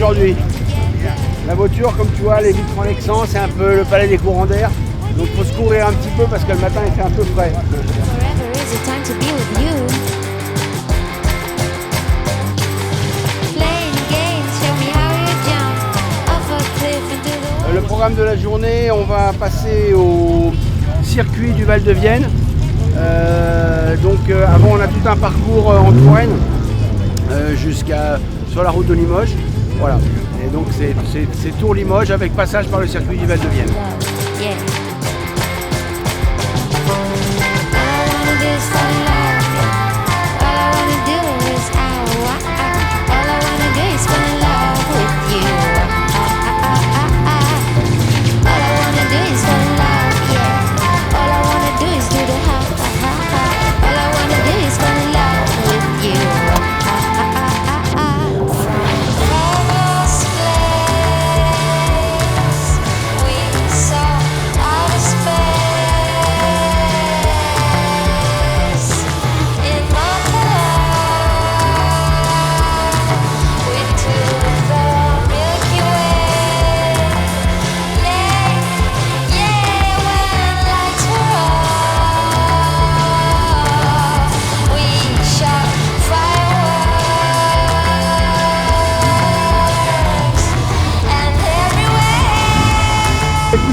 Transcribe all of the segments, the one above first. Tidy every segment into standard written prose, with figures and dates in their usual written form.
aujourd'hui. La voiture, comme tu vois, les vitres en Lexan, c'est un peu le palais des courants d'air. Donc il faut se courir un petit peu parce que le matin il fait un peu frais. Le programme de la journée, on va passer au circuit du Val de Vienne. Avant on a tout un parcours en Touraine jusqu'à sur la route de Limoges. Voilà. Et donc c'est Tour Limoges avec passage par le circuit du Val de Vienne.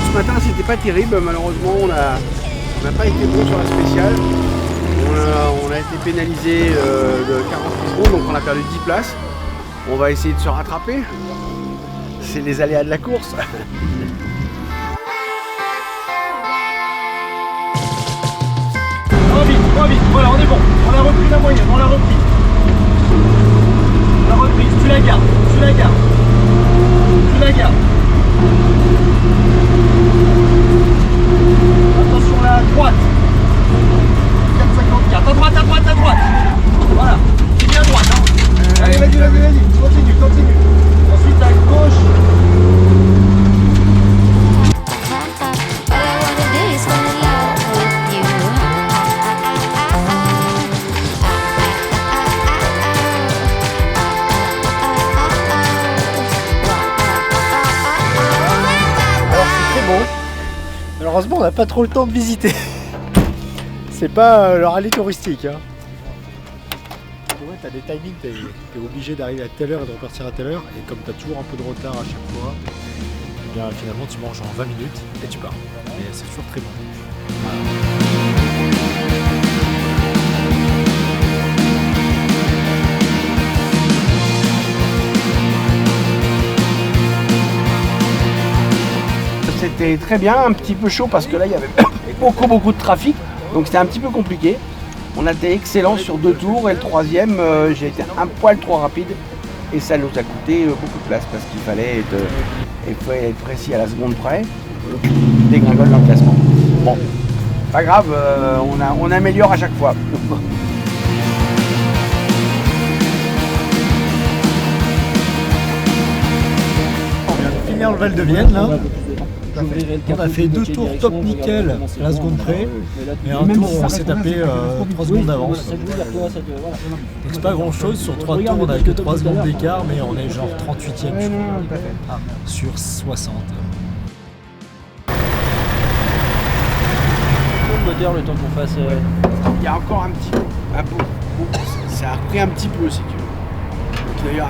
Ce matin c'était pas terrible, malheureusement on n'a pas été bon sur la spéciale. On a été pénalisé de 48 secondes, donc on a perdu 10 places. On va essayer de se rattraper. C'est les aléas de la course. Moins vite, voilà on est bon. On a repris la moyenne, on l'a repris. La reprise, tu la gardes. Attention là, à droite. 4,54. À droite. Voilà. C'est bien à droite. Hein. Allez, vas-y. Continue. Ensuite à gauche. Malheureusement, on n'a pas trop le temps de visiter. C'est pas le rallye touristique. Hein. Ouais, t'as des timings, t'es obligé d'arriver à telle heure et de repartir à telle heure. Et comme t'as toujours un peu de retard à chaque fois, eh bien, finalement tu manges en 20 minutes et tu pars. Et c'est toujours très bon. C'était très bien, un petit peu chaud parce que là il y avait beaucoup de trafic, donc c'était un petit peu compliqué. On a été excellent sur 2 tours et le troisième j'ai été un poil trop rapide et ça nous a coûté beaucoup de place parce qu'il fallait être précis à la seconde près, dégringole dans le classement. Bon, pas grave, on améliore à chaque fois. On vient de finir le Val de Vienne là. On a fait 2 tours top nickel à la seconde près et un tour où on s'est tapé 3 secondes d'avance. Donc c'est pas grand chose, sur 3 tours on a que 3 secondes d'écart mais on est genre 38e je crois, sur 60. Le moteur, le temps qu'on fasse... Il y a encore un petit peu, ça a repris un petit peu si tu veux. D'ailleurs,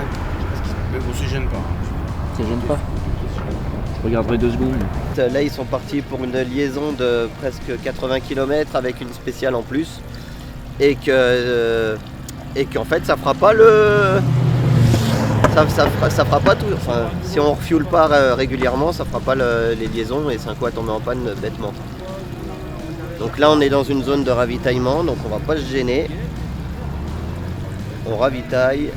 mais on se gêne pas. Ça gêne pas. Je regarderai 2 secondes. Là ils sont partis pour une liaison de presque 80 km avec une spéciale en plus et qu'en fait ça fera pas ça fera pas tout. Enfin, si on refuel pas régulièrement, ça fera pas les liaisons et c'est un coup à tomber en panne bêtement. Donc là on est dans une zone de ravitaillement, donc on va pas se gêner. On ravitaille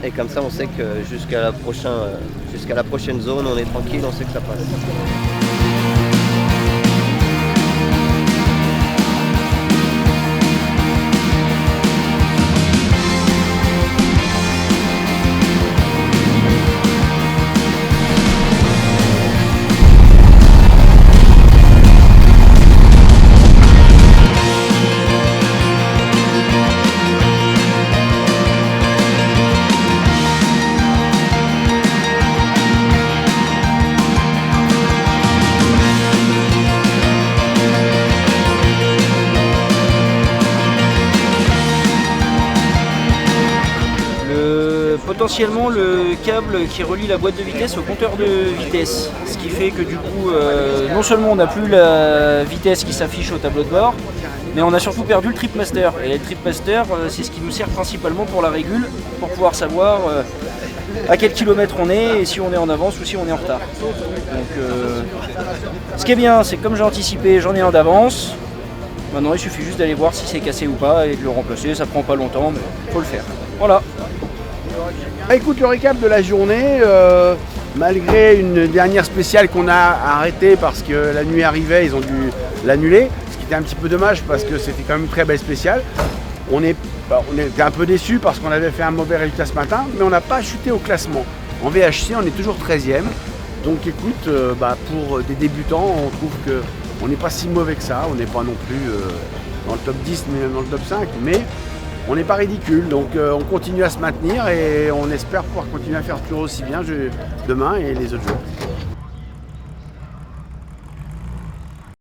et comme ça on sait que jusqu'à la prochaine zone on est tranquille, on sait que ça passe. potentiellement le câble qui relie la boîte de vitesse au compteur de vitesse. Ce qui fait que du coup, non seulement on n'a plus la vitesse qui s'affiche au tableau de bord, mais on a surtout perdu le tripmaster. Et le tripmaster, c'est ce qui nous sert principalement pour la régule, pour pouvoir savoir à quel kilomètre on est et si on est en avance ou si on est en retard. Donc, ce qui est bien, c'est que comme j'ai anticipé, j'en ai un d'avance. Maintenant, il suffit juste d'aller voir si c'est cassé ou pas et de le remplacer. Ça prend pas longtemps, mais faut le faire. Voilà. Écoute, le récap de la journée, malgré une dernière spéciale qu'on a arrêtée parce que la nuit arrivait, ils ont dû l'annuler, ce qui était un petit peu dommage parce que c'était quand même une très belle spéciale. On était un peu déçus parce qu'on avait fait un mauvais résultat ce matin, mais on n'a pas chuté au classement. En VHC, on est toujours 13e. Donc écoute, pour des débutants, on trouve qu'on n'est pas si mauvais que ça. On n'est pas non plus dans le top 10, mais même dans le top 5. Mais on n'est pas ridicule. Donc on continue à se maintenir et on espère pouvoir continuer à faire toujours aussi bien demain et les autres jours.